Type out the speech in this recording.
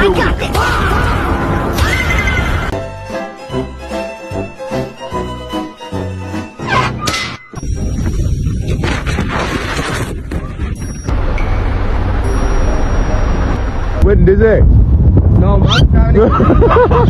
I got this. When did it? No, man.